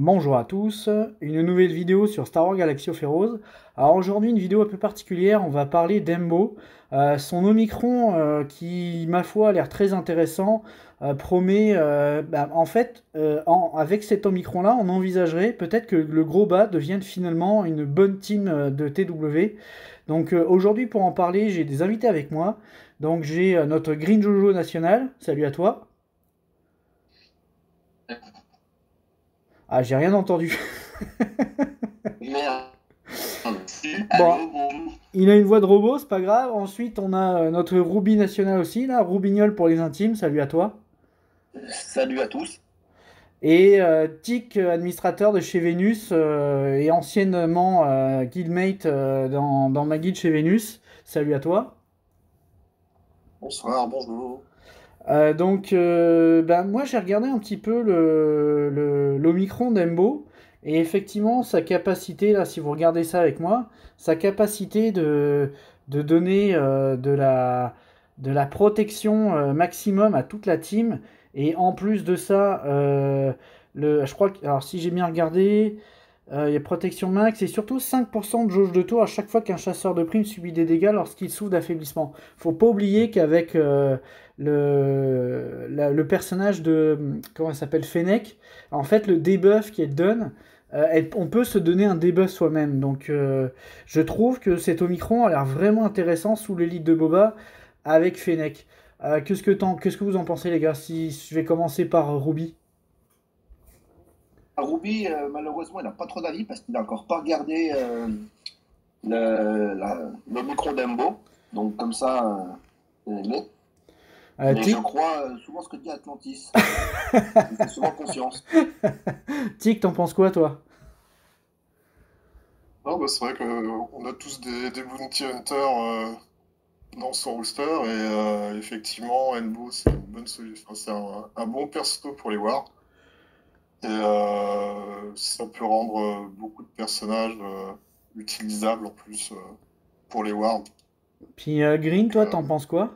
Bonjour à tous, une nouvelle vidéo sur Star Wars Galaxy of Heroes. Alors aujourd'hui une vidéo un peu particulière, on va parler d'Embo. Son Omicron qui ma foi a l'air très intéressant, promet, en fait avec cet Omicron là on envisagerait peut-être que le gros bas devienne finalement une bonne team de TW. Donc aujourd'hui pour en parler j'ai des invités avec moi. Donc j'ai notre Green Jojo national, salut à toi. Ah j'ai rien entendu. Merde. Bon, Allô, bonjour. il a une voix de robot, c'est pas grave. Ensuite, on a notre Ruby national aussi, là, Roubignol pour les intimes, salut à toi. Salut à tous. Et Tic, administrateur de chez Vénus, et anciennement guildmate dans ma guilde chez Vénus, salut à toi. Bonsoir, bonjour. Moi j'ai regardé un petit peu l'Omicron d'Embo, et effectivement, sa capacité, là, si vous regardez ça avec moi, sa capacité de donner de la protection maximum à toute la team, et en plus de ça, je crois que, alors si j'ai bien regardé, il y a protection max et surtout 5% de jauge de tour à chaque fois qu'un chasseur de prime subit des dégâts lorsqu'il souffre d'affaiblissement. Faut pas oublier qu'avec le personnage de, comment elle s'appelle, Fennec, en fait le debuff qu'elle donne, on peut se donner un debuff soi-même. Donc je trouve que cet Omicron a l'air vraiment intéressant sous l'élite de Boba avec Fennec. Qu'est-ce que vous en pensez les gars? Si je vais commencer par Ruby. Ruby, malheureusement, il n'a pas trop d'avis parce qu'il n'a encore pas regardé le micro d'Embo. Donc, comme ça, c'est réglé. Mais je Tic, crois souvent ce que dit Atlantis. Il fait souvent confiance. Tic, t'en penses quoi toi? Non, bah, c'est vrai qu'on a tous des bounty hunters dans son roster et effectivement, Enbo, c'est une bonne solution. Enfin, c'est un bon perso pour les wars et ça peut rendre beaucoup de personnages utilisables en plus pour les wars. Puis Green, Donc, toi, t'en penses quoi?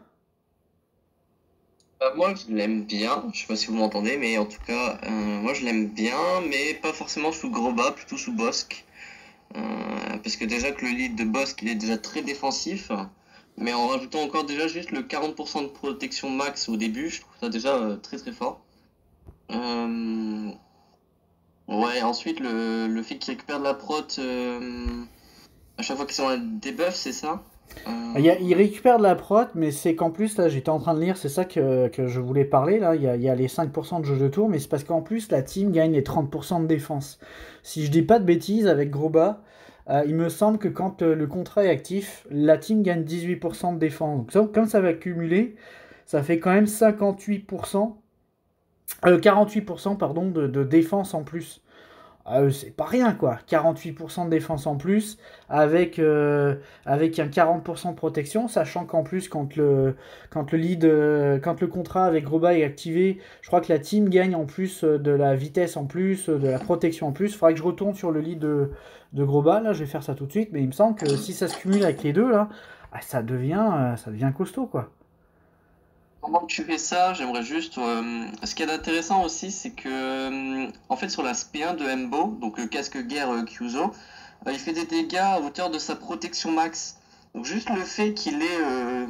Moi, je l'aime bien. Je sais pas si vous m'entendez, mais en tout cas, moi, je l'aime bien, mais pas forcément sous Groba, plutôt sous Bossk. Parce que déjà que le lead de Bossk, il est déjà très défensif. Mais en rajoutant encore déjà juste le 40% de protection max au début, je trouve ça déjà très très fort. Euh, ouais, ensuite, le fait qu'il récupère de la prot à chaque fois qu'ils sont à debuff, c'est ça? Il récupère de la prot, mais c'est qu'en plus, là, j'étais en train de lire, c'est ça que je voulais parler, là, il y a les 5% de jeu de tour, mais c'est parce qu'en plus, la team gagne les 30% de défense. Si je dis pas de bêtises, avec Groba, il me semble que quand le contrat est actif, la team gagne 18% de défense. Donc, comme ça va cumuler, ça fait quand même 58%, 48% pardon, de défense en plus. C'est pas rien quoi, 48% de défense en plus, avec un 40% de protection, sachant qu'en plus quand le contrat avec Groba est activé, je crois que la team gagne en plus de la vitesse en plus, de la protection en plus. Il faudrait que je retourne sur le lead de Groba, là je vais faire ça tout de suite, mais il me semble que si ça se cumule avec les deux là, ça devient costaud quoi. Pendant que tu fais ça, j'aimerais juste. Ce qu'il y a d'intéressant aussi, c'est que, en fait, sur la SP1 de Embo, donc le casque guerre Kyuzo, il fait des dégâts à hauteur de sa protection max. Donc, juste le fait qu'il ait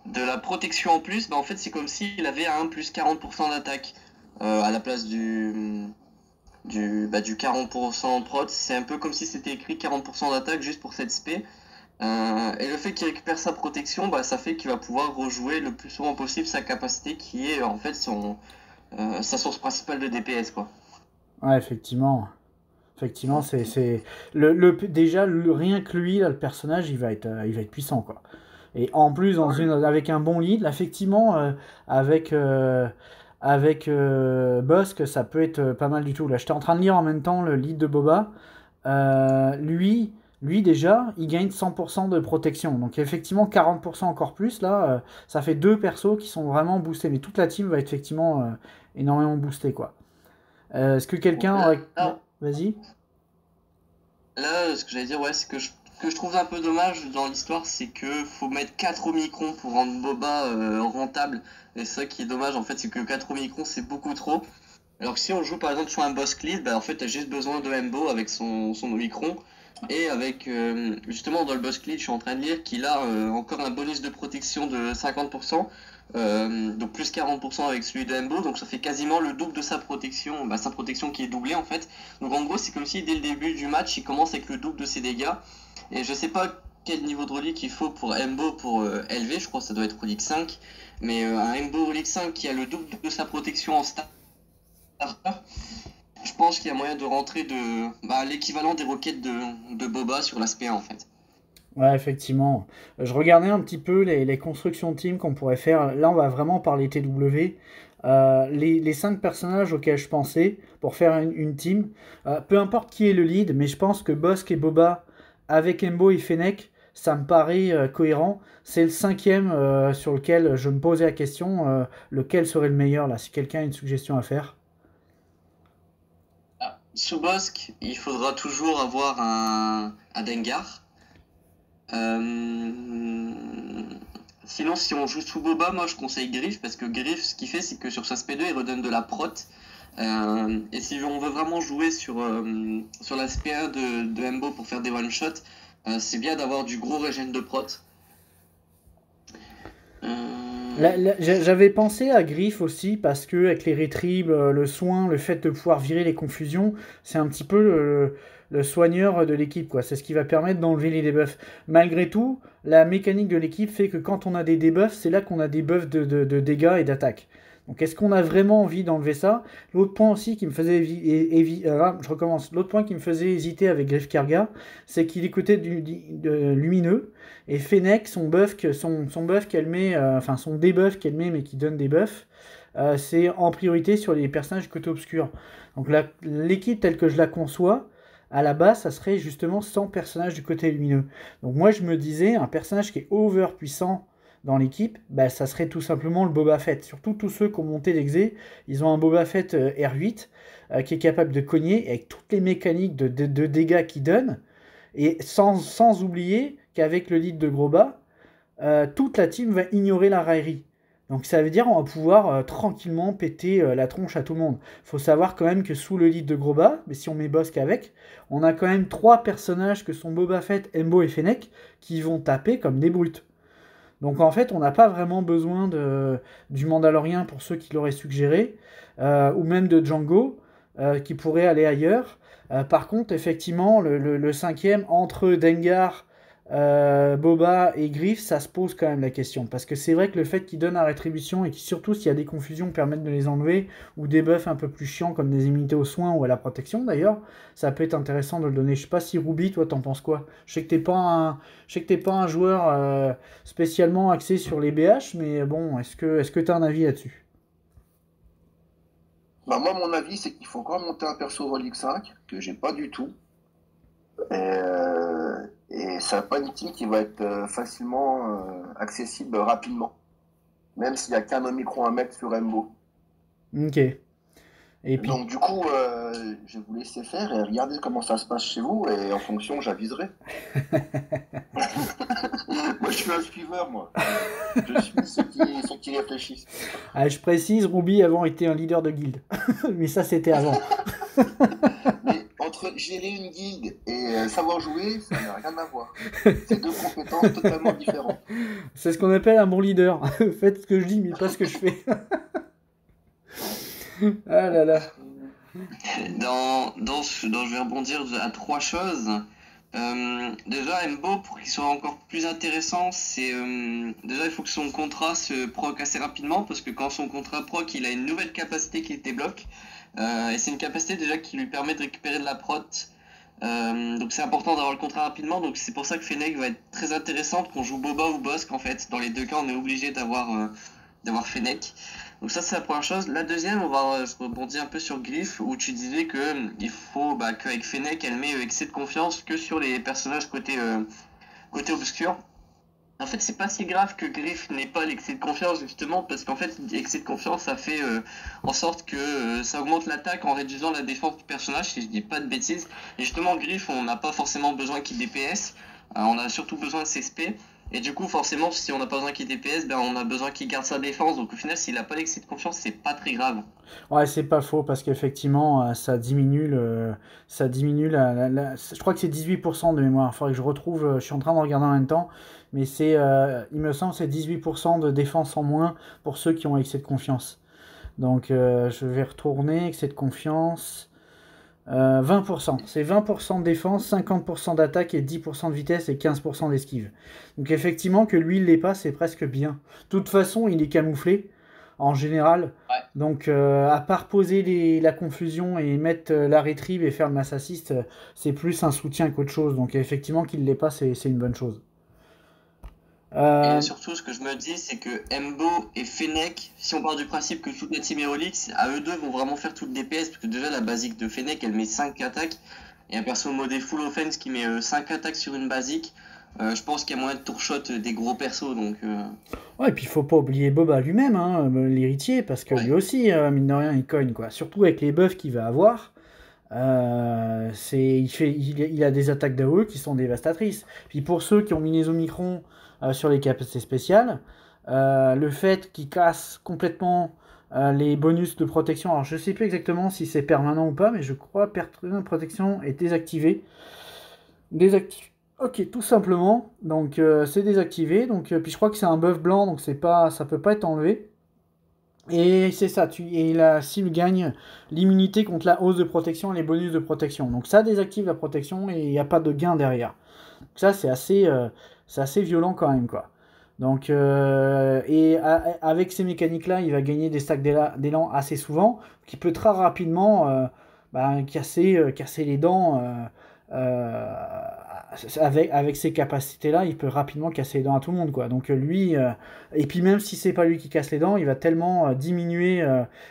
de la protection en plus, bah, en fait, c'est comme s'il avait un plus 40% d'attaque à la place du 40% de prot. C'est un peu comme si c'était écrit 40% d'attaque juste pour cette SP. Et le fait qu'il récupère sa protection, bah, ça fait qu'il va pouvoir rejouer le plus souvent possible sa capacité qui est en fait sa source principale de DPS quoi. Ouais, effectivement. Effectivement, c'est déjà rien que lui là, le personnage, il va être puissant quoi. Et en plus avec un bon lead, là, effectivement avec Bossk, ça peut être pas mal du tout. Là, j'étais en train de lire en même temps le lead de Boba. Lui déjà, il gagne 100% de protection. Donc effectivement 40% encore plus là, ça fait deux persos qui sont vraiment boostés. Mais toute la team va être effectivement énormément boostée quoi. Est-ce que Donc quelqu'un aurait... Ouais, là, vas-y. ce que j'allais dire, ouais, c'est que je trouve un peu dommage dans l'histoire, c'est que faut mettre 4 Omicrons pour rendre Boba rentable. Et ça qui est dommage en fait, c'est que 4 Omicrons c'est beaucoup trop. Alors que si on joue par exemple sur un boss clean, bah, en fait, t'as juste besoin de Embo avec son Omicron. Et avec, justement, dans le boss clean, je suis en train de lire qu'il a encore un bonus de protection de 50%. Donc plus 40% avec celui de Embo. Donc ça fait quasiment le double de sa protection qui est doublée en fait. Donc en gros, c'est comme si dès le début du match, il commence avec le double de ses dégâts. Et je sais pas quel niveau de relique il faut pour Embo pour élever. Je crois que ça doit être relique 5. Mais un Embo relique 5 qui a le double de sa protection en starter, je pense qu'il y a moyen de rentrer l'équivalent des roquettes de Boba sur l'aspect 1 en fait. Ouais, effectivement. Je regardais un petit peu les constructions de team qu'on pourrait faire. Là, on va vraiment parler TW. Les 5 personnages auxquels je pensais pour faire une team, peu importe qui est le lead, mais je pense que Bossk et Boba avec Embo et Fennec, ça me paraît cohérent. C'est le 5e sur lequel je me posais la question, lequel serait le meilleur là, si quelqu'un a une suggestion à faire. Sous Bossk, il faudra toujours avoir un Dengar. Sinon, si on joue sous Boba, moi je conseille Griff parce que Griff, ce qu'il fait, c'est que sur sa SP2, il redonne de la prot. Et si on veut vraiment jouer sur la SP1 de Embo pour faire des one-shots, c'est bien d'avoir du gros régène de prot. J'avais pensé à Griff aussi parce que avec les retrieves, le soin, le fait de pouvoir virer les confusions, c'est un petit peu le soigneur de l'équipe, quoi. C'est ce qui va permettre d'enlever les debuffs. Malgré tout, la mécanique de l'équipe fait que quand on a des debuffs, c'est là qu'on a des buffs de dégâts et d'attaque. Donc est-ce qu'on a vraiment envie d'enlever ça? L'autre point aussi qui me faisait je recommence. L'autre point qui me faisait hésiter avec Griff Karga, c'est qu'il est côté de lumineux. Et Fennec, son buff qu'elle met, son debuff qu'elle met mais qui donne des buffs, c'est en priorité sur les personnages côté obscur. Donc l'équipe telle que je la conçois, à la base, ça serait justement 100 personnages du côté lumineux. Donc moi je me disais, un personnage qui est over puissant dans l'équipe, bah, ça serait tout simplement le Boba Fett. Surtout tous ceux qui ont monté l'exé, ils ont un Boba Fett R8 qui est capable de cogner avec toutes les mécaniques de dégâts qu'il donne. Et sans oublier qu'avec le lead de Groba, toute la team va ignorer la raillerie. Donc ça veut dire qu'on va pouvoir tranquillement péter la tronche à tout le monde. Faut savoir quand même que sous le lead de Groba, mais si on met Bossk avec, on a quand même 3 personnages que sont Boba Fett, Embo et Fennec qui vont taper comme des brutes. Donc en fait, on n'a pas vraiment besoin du Mandalorien pour ceux qui l'auraient suggéré, ou même de Django, qui pourrait aller ailleurs. Par contre, effectivement, le 5e, entre Dengar, Boba et Griff, ça se pose quand même la question. Parce que c'est vrai que le fait qu'ils donnent la rétribution et qui surtout s'il y a des confusions permettent de les enlever, ou des buffs un peu plus chiants comme des immunités aux soins ou à la protection d'ailleurs, ça peut être intéressant de le donner. Je sais pas si Ruby, toi t'en penses quoi? Je sais que t'es pas un joueur spécialement axé sur les BH, mais bon, est-ce que t'as un avis là-dessus? Bah, moi, mon avis, c'est qu'il faut encore monter un perso Relic 5, que j'ai pas du tout. Et ça n'a pas une team qui va être facilement accessible rapidement. Même s'il n'y a qu'un Omicron à mettre sur Embo. Ok. Et puis, Donc, du coup, je vais vous laisser faire et regarder comment ça se passe chez vous. Et en fonction, j'aviserai. Moi, je suis un suiveur, moi. Je suis ceux qui réfléchissent. je précise, Ruby avant était un leader de guilde. Mais ça, c'était avant. Mais entre gérer une guilde et savoir jouer, ça n'a rien à voir. C'est deux compétences totalement différentes. C'est ce qu'on appelle un bon leader. Faites ce que je dis, mais pas ce que je fais. Ah là là. Je vais rebondir à 3 choses. Déjà, Embo, pour qu'il soit encore plus intéressant, déjà il faut que son contrat se proc assez rapidement parce que quand son contrat proc, il a une nouvelle capacité qui débloque et c'est une capacité déjà qui lui permet de récupérer de la prot. Donc c'est important d'avoir le contrat rapidement, donc c'est pour ça que Fennec va être très intéressante qu'on joue Boba ou Bossk en fait. Dans les deux cas, on est obligé d'avoir Fennec. Donc ça c'est la première chose. La deuxième, je rebondis un peu sur Griff où tu disais que il faut qu'avec Fennec elle met excès de confiance que sur les personnages côté obscur. En fait, c'est pas si grave que Griff n'ait pas l'excès de confiance justement parce qu'en fait l'excès de confiance ça fait en sorte que ça augmente l'attaque en réduisant la défense du personnage si je dis pas de bêtises. Et justement Griff on n'a pas forcément besoin qu'il DPS, on a surtout besoin de ses SP. Et du coup, forcément, si on n'a pas besoin qu'il DPS, ben on a besoin qu'il garde sa défense. Donc au final, s'il a pas l'excès de confiance, c'est pas très grave. Ouais, c'est pas faux parce qu'effectivement, ça diminue je crois que c'est 18% de mémoire. Il faudrait que je retrouve, je suis en train de regarder en même temps, mais il me semble que c'est 18% de défense en moins pour ceux qui ont excès de confiance. Donc, je vais retourner, excès de confiance. 20%. C'est 20% de défense, 50% d'attaque et 10% de vitesse et 15% d'esquive. Donc effectivement, que lui, il l'ait pas, c'est presque bien. De toute façon, il est camouflé, en général. Ouais. Donc, à part poser la confusion et mettre la retrieve et faire le mass assist, c'est plus un soutien qu'autre chose. Donc effectivement, qu'il l'ait pas, c'est une bonne chose. Et surtout, ce que je me dis, c'est que Embo et Fennec, si on part du principe que toute la team Herolix, à eux deux vont vraiment faire tout le DPS, parce que déjà la basique de Fennec, elle met 5 attaques, et un perso modé full offense qui met 5 attaques sur une basique, je pense qu'il y a moyen de tourshot des gros persos, donc... Ouais, et puis il faut pas oublier Boba lui-même, hein, l'héritier, parce que Ouais. lui aussi, mine de rien, il cogne, quoi. Surtout avec les buffs qu'il va avoir. Il a des attaques d'AOE qui sont dévastatrices. Puis pour ceux qui ont mis les Omicron sur les capacités spéciales, le fait qu'il casse complètement les bonus de protection, alors je sais plus exactement si c'est permanent ou pas, mais je crois que protection est désactivé. Ok, tout simplement. Donc c'est désactivé. Donc puis je crois que c'est un buff blanc, donc ça peut pas être enlevé. Et c'est ça, et la cible gagne l'immunité contre la hausse de protection et les bonus de protection. Donc ça désactive la protection et il n'y a pas de gain derrière. Donc ça c'est assez violent quand même, quoi. Donc avec ces mécaniques-là, il va gagner des stacks d'élan assez souvent, qui peut très rapidement casser les dents. Avec ces capacités-là, il peut rapidement casser les dents à tout le monde, quoi. Donc lui, et puis même si c'est pas lui qui casse les dents, il va tellement diminuer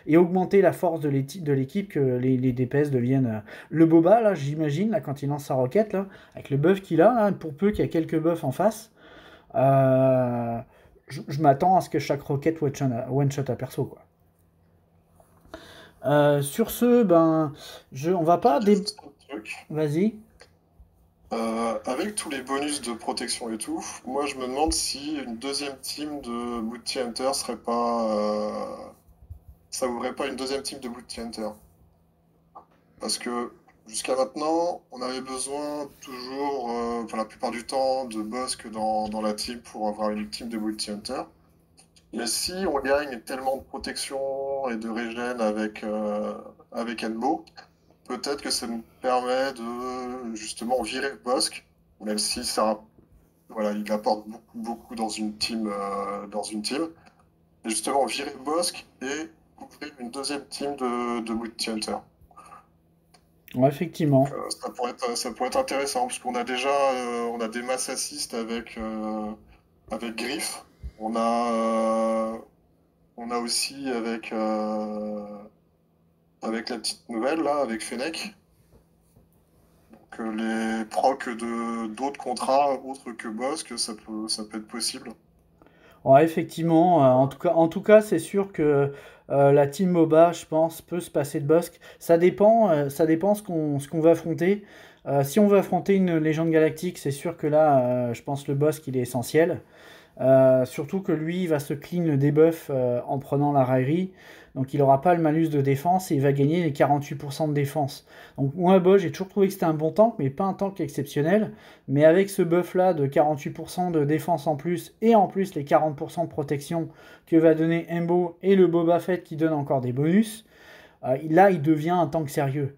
et augmenter la force de l'équipe que les DPS deviennent le boba, là, j'imagine, là, quand il lance sa roquette, là, avec le buff qu'il a, là, pour peu qu'il y a quelques buffs en face, je m'attends à ce que chaque roquette one-shot à perso, quoi. Sur ce, on va pas... Juste un truc. Vas-y. Avec tous les bonus de protection et tout, moi je me demande si une deuxième team de Bounty Hunter serait pas. Ça ouvrait pas une deuxième team de Bounty Hunter. Parce que jusqu'à maintenant, on avait besoin toujours, enfin la plupart du temps, de Bossk dans la team pour avoir une team de Bounty Hunter. Mais si on gagne tellement de protection et de régène avec Enbo, peut-être que ça nous permet de justement virer le Bossk, même si ça, voilà, il apporte beaucoup dans une team, Et justement virer le Bossk et ouvrir une deuxième team de Bounty Hunter. Ouais, effectivement. Ça pourrait être intéressant parce qu'on a déjà, on a des mass assists avec Griff. On a aussi avec la petite nouvelle là, avec Fennec. Donc les procs d'autres contrats autres que Bossk, ça peut être possible. Ouais, effectivement. En tout cas, c'est sûr que la team MOBA, je pense, peut se passer de Bossk. Ça dépend ce qu'on va affronter. Si on veut affronter une légende galactique, c'est sûr que là, je pense le Bossk, il est essentiel. Surtout que lui, il va se clean le debuff en prenant la raillerie. Donc il n'aura pas le malus de défense et il va gagner les 48% de défense. Donc moi, Bosch, j'ai toujours trouvé que c'était un bon tank, mais pas un tank exceptionnel. Mais avec ce buff-là de 48% de défense en plus, et en plus les 40% de protection que va donner Embo et le Boba Fett qui donne encore des bonus, là, il devient un tank sérieux.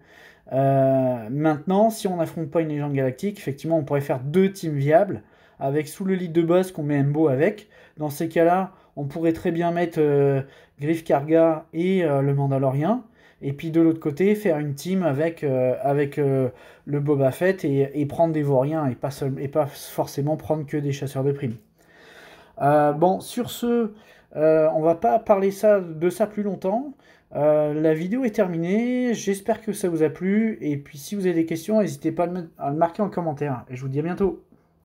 Maintenant, si on n'affronte pas une légende galactique, effectivement, on pourrait faire deux teams viables avec sous le lead de boss qu'on met Embo avec. Dans ces cas-là, on pourrait très bien mettre Griff Karga et le Mandalorien. Et puis de l'autre côté, faire une team avec le Boba Fett et prendre des Vauriens et pas forcément prendre que des chasseurs de primes. Bon, sur ce, on va pas parler de ça plus longtemps. La vidéo est terminée, j'espère que ça vous a plu. Et puis si vous avez des questions, n'hésitez pas à le marquer en commentaire. Et je vous dis à bientôt.